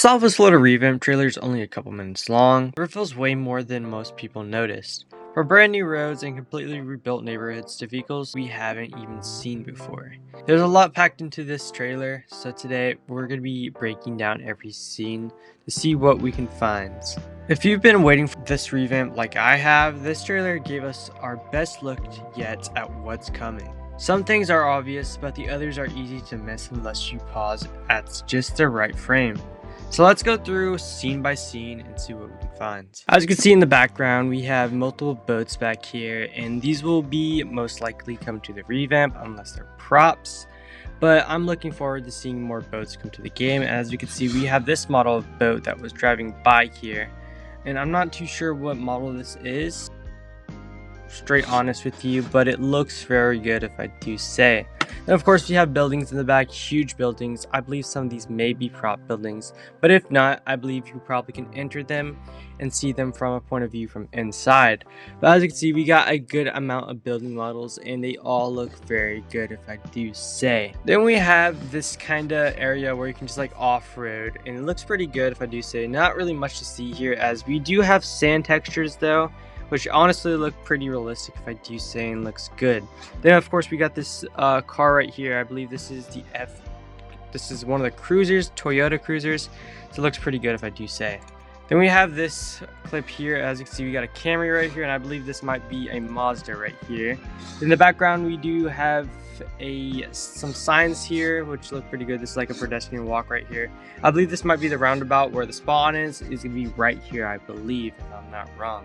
Southwest Florida Revamp trailer is only a couple minutes long, but it feels way more than most people noticed. From brand new roads and completely rebuilt neighborhoods to vehicles we haven't even seen before. There's a lot packed into this trailer, so today we're going to be breaking down every scene to see what we can find. If you've been waiting for this revamp like I have, this trailer gave us our best look yet at what's coming. Some things are obvious, but the others are easy to miss unless you pause at just the right frame. So let's go through scene by scene and see what we can find. As you can see in the background, we have multiple boats back here, and these will be most likely come to the revamp unless they're props. But I'm looking forward to seeing more boats come to the game. As you can see, we have this model of boat that was driving by here, and I'm not too sure what model this is, straight honest with you, but it looks very good if I do say. And of course we have buildings in the back, huge buildings. I believe some of these may be prop buildings, but if not, I believe you probably can enter them and see them from a point of view from inside. But as you can see, we got a good amount of building models and they all look very good if I do say. Then we have this kind of area where you can just like off-road, and it looks pretty good if I do say. Not really much to see here, as we do have sand textures though, which honestly look pretty realistic if I do say, and looks good. Then of course we got this car right here. I believe this is this is one of the cruisers, Toyota cruisers, so it looks pretty good if I do say. Then we have this clip here. As you can see, we got a Camry right here, and I believe this might be a Mazda right here. In the background we do have some signs here which look pretty good. This is like a pedestrian walk right here. I believe this might be the roundabout where the spawn is gonna be right here, I believe, if I'm not wrong.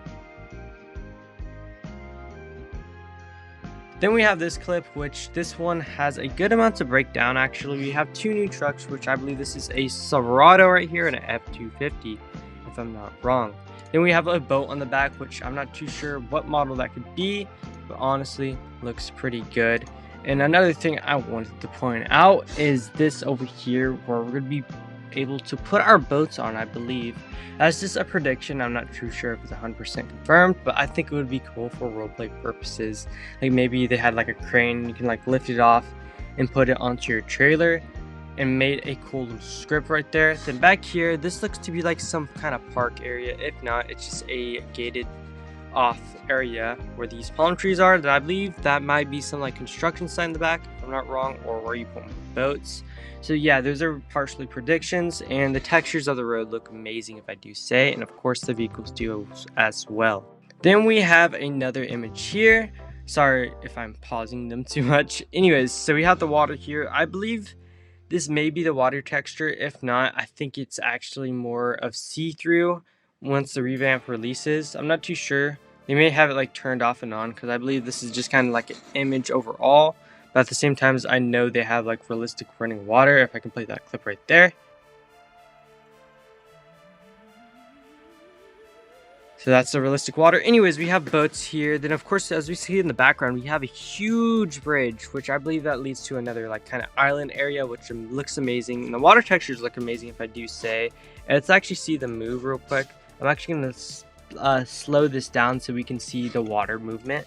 Then we have this clip, which this one has a good amount to break down. Actually, we have two new trucks, which I believe this is a Silverado right here and an F-250, if I'm not wrong. Then we have a boat on the back, which I'm not too sure what model that could be, but honestly looks pretty good. And another thing I wanted to point out is this over here, where we're going to be able to put our boats on, I believe. That's just a prediction. I'm not too sure if it's 100% confirmed, but I think it would be cool for roleplay purposes. Like maybe they had like a crane, you can like lift it off and put it onto your trailer, and made a cool little script right there. Then back here, this looks to be like some kind of park area. If not, it's just a gated off area where these palm trees are. That I believe that might be some like construction site in the back, if I'm not wrong, or where you put boats. So yeah, those are partially predictions, and the textures of the road look amazing if I do say, and of course the vehicles do as well. Then we have another image here. Sorry if I'm pausing them too much. Anyways, so we have the water here. I believe this may be the water texture. If not, I think it's actually more of see-through once the revamp releases. I'm not too sure. They may have it like turned off and on, because I believe this is just kind of like an image overall. But at the same time, I know they have like realistic running water. If I can play that clip right there. So that's the realistic water. Anyways, we have boats here. Then of course, as we see in the background, we have a huge bridge, which I believe that leads to another like kind of island area, which looks amazing. And the water textures look amazing if I do say. And let's actually see them move real quick. I'm actually going to slow this down so we can see the water movement.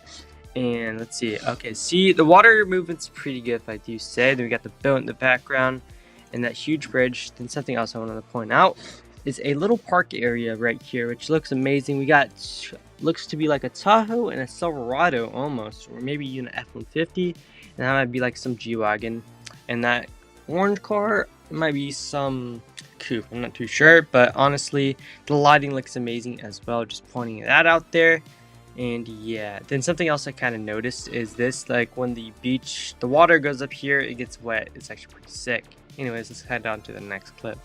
And let's see. Okay, see, the water movement's pretty good if I do say. Then we got the boat in the background and that huge bridge. Then something else I wanted to point out is a little park area right here, which looks amazing. We got, looks to be like a Tahoe and a Silverado almost, or maybe even an F-150, and that might be like some G-Wagon. And that orange car might be some coupe, I'm not too sure, but honestly the lighting looks amazing as well, just pointing that out there. And yeah, then something else I kind of noticed is this, like when the beach, the water goes up here, it gets wet. It's actually pretty sick. Anyways, let's head on to the next clip.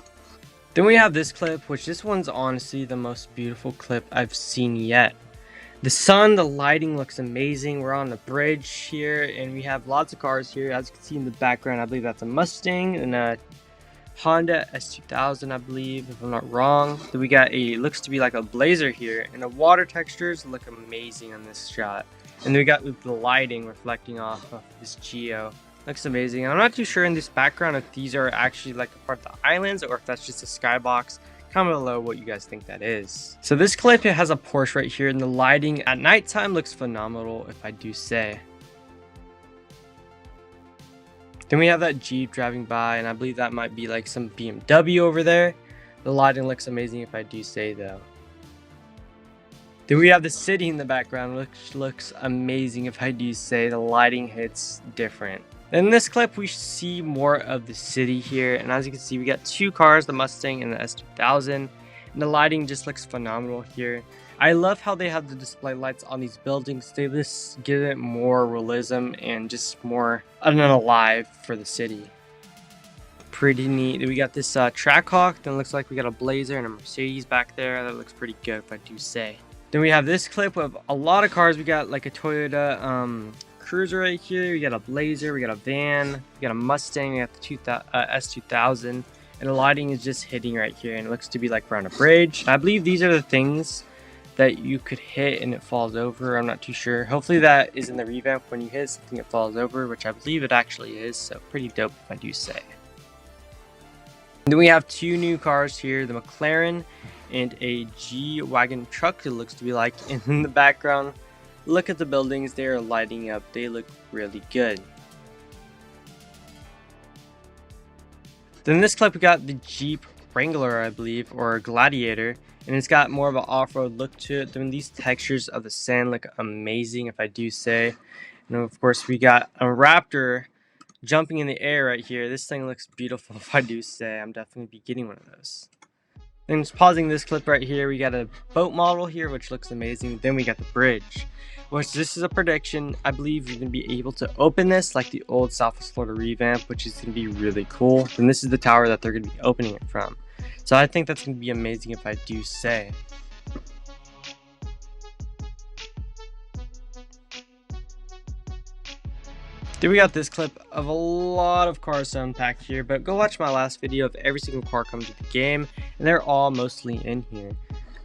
Then we have this clip, which this one's honestly the most beautiful clip I've seen yet. The sun, the lighting looks amazing. We're on the bridge here, and we have lots of cars here. As you can see in the background, I believe that's a Mustang and a Honda S2000, I believe, if I'm not wrong. Then we got a, looks to be like a Blazer here, and the water textures look amazing on this shot. And then we got the lighting reflecting off of this geo. Looks amazing. I'm not too sure in this background if these are actually like a part of the islands or if that's just a skybox. Comment below what you guys think that is. So this clip, it has a Porsche right here, and the lighting at nighttime looks phenomenal if I do say. Then we have that Jeep driving by, and I believe that might be like some BMW over there. The lighting looks amazing if I do say though. Then we have the city in the background, which looks amazing if I do say. The lighting hits different. In this clip, we see more of the city here, and as you can see, we got two cars, the Mustang and the S2000, and the lighting just looks phenomenal here. I love how they have the display lights on these buildings. They just give it more realism and just more, I don't know, alive for the city. Pretty neat. We got this Trackhawk, then looks like we got a Blazer and a Mercedes back there. That looks pretty good if I do say. Then we have this clip of a lot of cars. We got like a Toyota Cruiser right here. We got a Blazer, we got a van, we got a Mustang, we got the S2000, and the lighting is just hitting right here, and it looks to be like around a bridge. I believe these are the things that you could hit and it falls over. I'm not too sure. Hopefully that is in the revamp. When you hit something it falls over, which I believe it actually is, so pretty dope if I do say. And then we have two new cars here, the McLaren and a G-Wagon truck, it looks to be like. In the background, look at the buildings, they are lighting up. They look really good. Then in this clip, we got the Jeep Wrangler, I believe, or Gladiator, and it's got more of an off-road look to it. Then these textures of the sand look amazing, if I do say. And of course, we got a Raptor jumping in the air right here. This thing looks beautiful, if I do say. I'm definitely be getting one of those. Then just pausing this clip right here, we got a boat model here, which looks amazing. Then we got the bridge, which this is a prediction. I believe you're going to be able to open this like the old Southwest Florida Revamp, which is going to be really cool. And this is the tower that they're going to be opening it from. So I think that's going to be amazing if I do say. Then we got this clip of a lot of cars to unpack here, but go watch my last video of every single car comes with the game, and they're all mostly in here.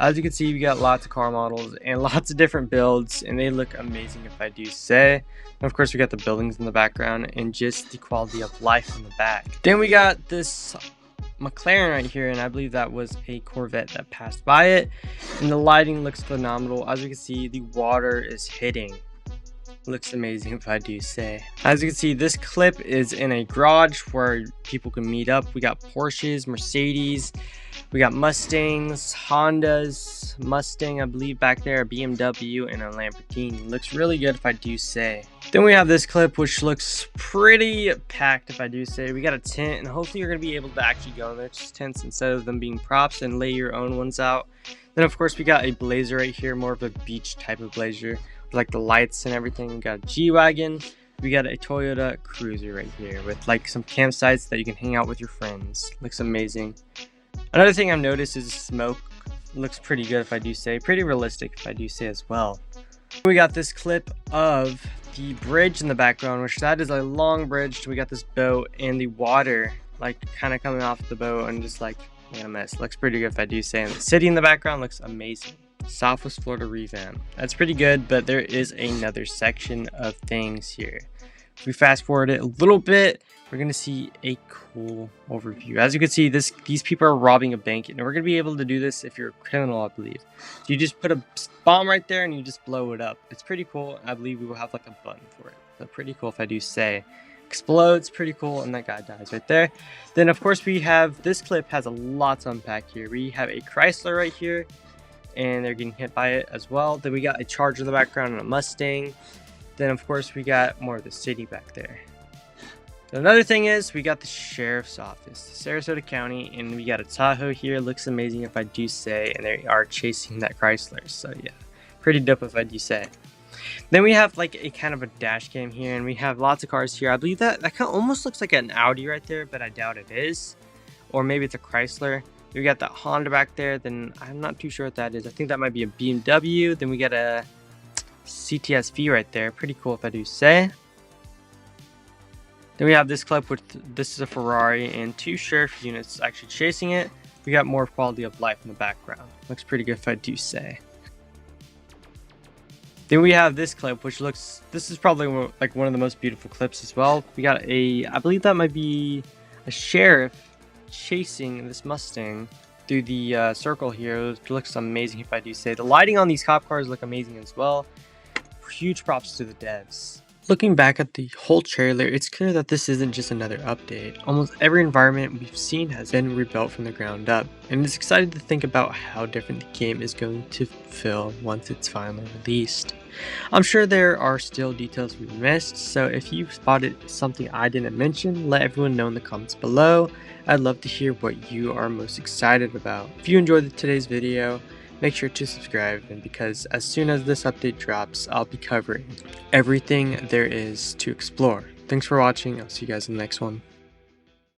As you can see, we got lots of car models and lots of different builds, and they look amazing if I do say. And of course, we got the buildings in the background and just the quality of life in the back. Then we got this McLaren right here, and I believe that was a Corvette that passed by it, and the lighting looks phenomenal. As you can see, the water is hitting. Looks amazing if I do say. As you can see, this clip is in a garage where people can meet up. We got Porsches, Mercedes, we got Mustangs, Hondas, Mustang I believe back there, a BMW, and a Lamborghini. Looks really good if I do say. Then we have this clip which looks pretty packed if I do say. We got a tent, and hopefully you're going to be able to actually go in those tents instead of them being props and lay your own ones out. Then of course we got a Blazer right here, more of a beach type of Blazer, like the lights and everything. We got a G-Wagon, we got a Toyota Cruiser right here with like some campsites that you can hang out with your friends. Looks amazing. Another thing I've noticed is smoke. Looks pretty good if I do say, pretty realistic if I do say as well. We got this clip of the bridge in the background, which that is a long bridge. We got this boat and the water like kind of coming off the boat and just like making a mess. Looks pretty good if I do say. And the city in the background looks amazing. Southwest Florida Revamp. That's pretty good, but there is another section of things here. If we fast forward it a little bit, we're going to see a cool overview. As you can see, these people are robbing a bank, and we're going to be able to do this if you're a criminal, I believe. So you just put a bomb right there and you just blow it up. It's pretty cool. I believe we will have like a button for it. So pretty cool if I do say. Explodes, pretty cool, and that guy dies right there. Then of course we have, this clip has a lot to unpack here. We have a Chrysler right here, and they're getting hit by it as well. Then we got a Charger in the background and a Mustang. Then of course we got more of the city back there. Another thing is we got the sheriff's office, Sarasota County, and we got a Tahoe here. Looks amazing if I do say, and they are chasing that Chrysler. So yeah, pretty dope if I do say. Then we have like a kind of a dash cam here, and we have lots of cars here. I believe that kind of almost looks like an Audi right there, but I doubt it is. Or maybe it's a Chrysler. We got that Honda back there. Then I'm not too sure what that is. I think that might be a BMW. Then we got a CTSV right there. Pretty cool if I do say. Then we have this clip with, this is a Ferrari and two sheriff units actually chasing it. We got more quality of life in the background. Looks pretty good if I do say. Then we have this clip, which looks, this is probably like one of the most beautiful clips as well. We got a, I believe that might be a sheriff chasing this Mustang through the circle here. It looks amazing if I do say. The lighting on these cop cars look amazing as well. Huge props to the devs. Looking back at the whole trailer, it's clear that this isn't just another update. Almost every environment we've seen has been rebuilt from the ground up, and it's exciting to think about how different the game is going to feel once it's finally released. I'm sure there are still details we missed, so if you spotted something I didn't mention, let everyone know in the comments below. I'd love to hear what you are most excited about. If you enjoyed today's video, make sure to subscribe, and because as soon as this update drops, I'll be covering everything there is to explore. Thanks for watching. I'll see you guys in the next one.